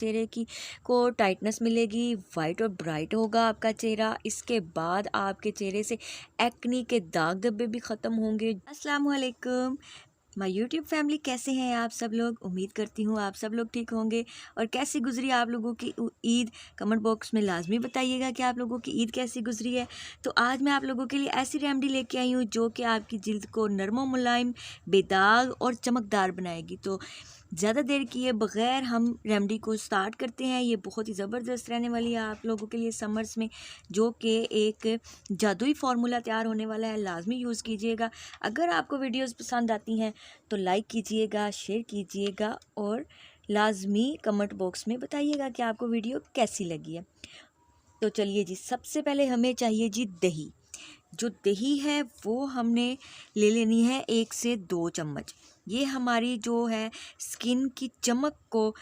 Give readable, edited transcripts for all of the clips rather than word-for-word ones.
चेहरे की को टाइटनेस मिलेगी, वाइट और ब्राइट होगा आपका चेहरा। इसके बाद आपके चेहरे से एक्नी के दाग धब्बे भी ख़त्म होंगे। अस्सलाम वालेकुम माय यूट्यूब फैमिली, कैसे हैं आप सब लोग? उम्मीद करती हूँ आप सब लोग ठीक होंगे। और कैसी गुजरी आप लोगों की ईद, कमेंट बॉक्स में लाजमी बताइएगा कि आप लोगों की ईद कैसी गुजरी है। तो आज मैं आप लोगों के लिए ऐसी रेमेडी लेके आई हूँ जो कि आपकी जिल्द को नरम मुलायम, बेदाग और चमकदार बनाएगी। तो ज़्यादा देर किए बग़ैर हम रेमेडी को स्टार्ट करते हैं। ये बहुत ही ज़बरदस्त रहने वाली है आप लोगों के लिए समर्स में, जो कि एक जादुई फार्मूला तैयार होने वाला है। लाजमी यूज़ कीजिएगा। अगर आपको वीडियोस पसंद आती हैं तो लाइक कीजिएगा, शेयर कीजिएगा और लाजमी कमेंट बॉक्स में बताइएगा कि आपको वीडियो कैसी लगी है। तो चलिए जी, सबसे पहले हमें चाहिए जी दही। जो दही है वो हमने ले लेनी है 1 से 2 चम्मच। ये हमारी जो है स्किन की चमक को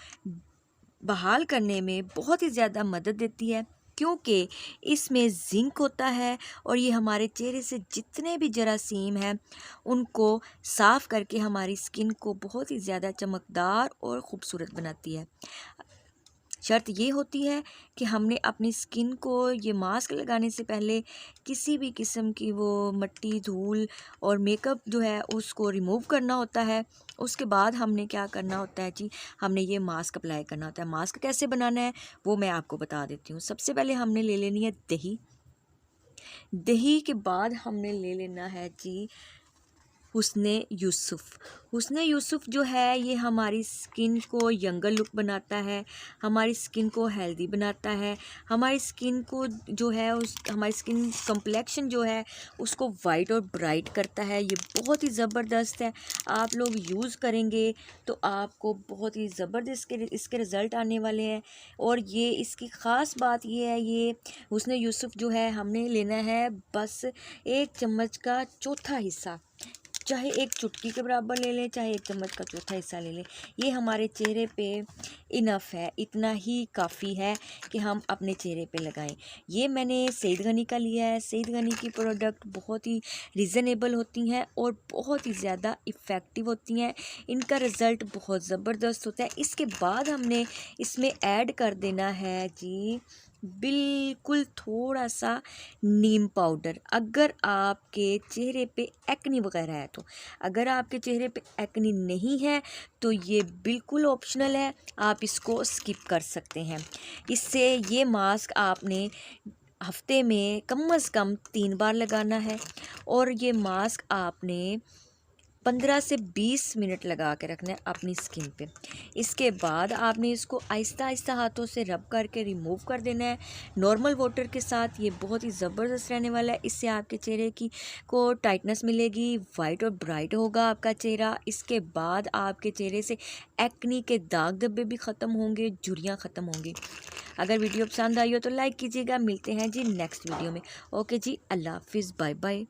बहाल करने में बहुत ही ज़्यादा मदद देती है, क्योंकि इसमें जिंक होता है और ये हमारे चेहरे से जितने भी जरासीम हैं उनको साफ़ करके हमारी स्किन को बहुत ही ज़्यादा चमकदार और ख़ूबसूरत बनाती है। शर्त ये होती है कि हमने अपनी स्किन को ये मास्क लगाने से पहले किसी भी किस्म की वो मिट्टी, धूल और मेकअप जो है उसको रिमूव करना होता है। उसके बाद हमने क्या करना होता है जी, हमने ये मास्क अप्लाई करना होता है। मास्क कैसे बनाना है वो मैं आपको बता देती हूँ। सबसे पहले हमने ले लेनी है दही। दही के बाद हमने ले लेना है जी हुस्ने यूसुफ़। हुस्ने यूसुफ़ जो है ये हमारी स्किन को यंगर लुक बनाता है, हमारी स्किन को हेल्दी बनाता है, हमारी स्किन को जो है हमारी स्किन कम्प्लेक्शन जो है उसको वाइट और ब्राइट करता है। ये बहुत ही ज़बरदस्त है। आप लोग यूज़ करेंगे तो आपको बहुत ही ज़बरदस्त इसके रिज़ल्ट आने वाले हैं। और ये इसकी ख़ास बात ये है, ये हुस्ने यूसुफ़ जो है हमने लेना है बस 1 चम्मच का चौथा हिस्सा। चाहे 1 चुटकी के बराबर ले लें, चाहे 1 चम्मच का चौथा हिस्सा ले लें। ये हमारे चेहरे पे इनफ है, इतना ही काफ़ी है कि हम अपने चेहरे पे लगाएं। ये मैंने सईद गनी का लिया है। सईद गनी की प्रोडक्ट बहुत ही रीज़नेबल होती हैं और बहुत ही ज़्यादा इफ़ेक्टिव होती हैं। इनका रिज़ल्ट बहुत ज़बरदस्त होता है। इसके बाद हमने इसमें ऐड कर देना है जी बिल्कुल थोड़ा सा नीम पाउडर। अगर आपके चेहरे पे एक्नी वगैरह है तो, अगर आपके चेहरे पे एक्नी नहीं है तो ये बिल्कुल ऑप्शनल है, आप इसको स्किप कर सकते हैं। इससे ये मास्क आपने हफ्ते में कम से कम 3 बार लगाना है और ये मास्क आपने 15 से 20 मिनट लगा के रखना है अपनी स्किन पे। इसके बाद आपने इसको आहिस्ता आहिस्ता हाथों से रब करके रिमूव कर देना है नॉर्मल वाटर के साथ। ये बहुत ही ज़बरदस्त रहने वाला है। इससे आपके चेहरे की को टाइटनेस मिलेगी, वाइट और ब्राइट होगा आपका चेहरा। इसके बाद आपके चेहरे से एक्नी के दाग धब्बे भी ख़त्म होंगे, झुर्रियाँ ख़त्म होंगी। अगर वीडियो पसंद आई हो तो लाइक कीजिएगा। मिलते हैं जी नेक्स्ट वीडियो में। ओके जी, अल्लाह हाफिज़, बाय बाय।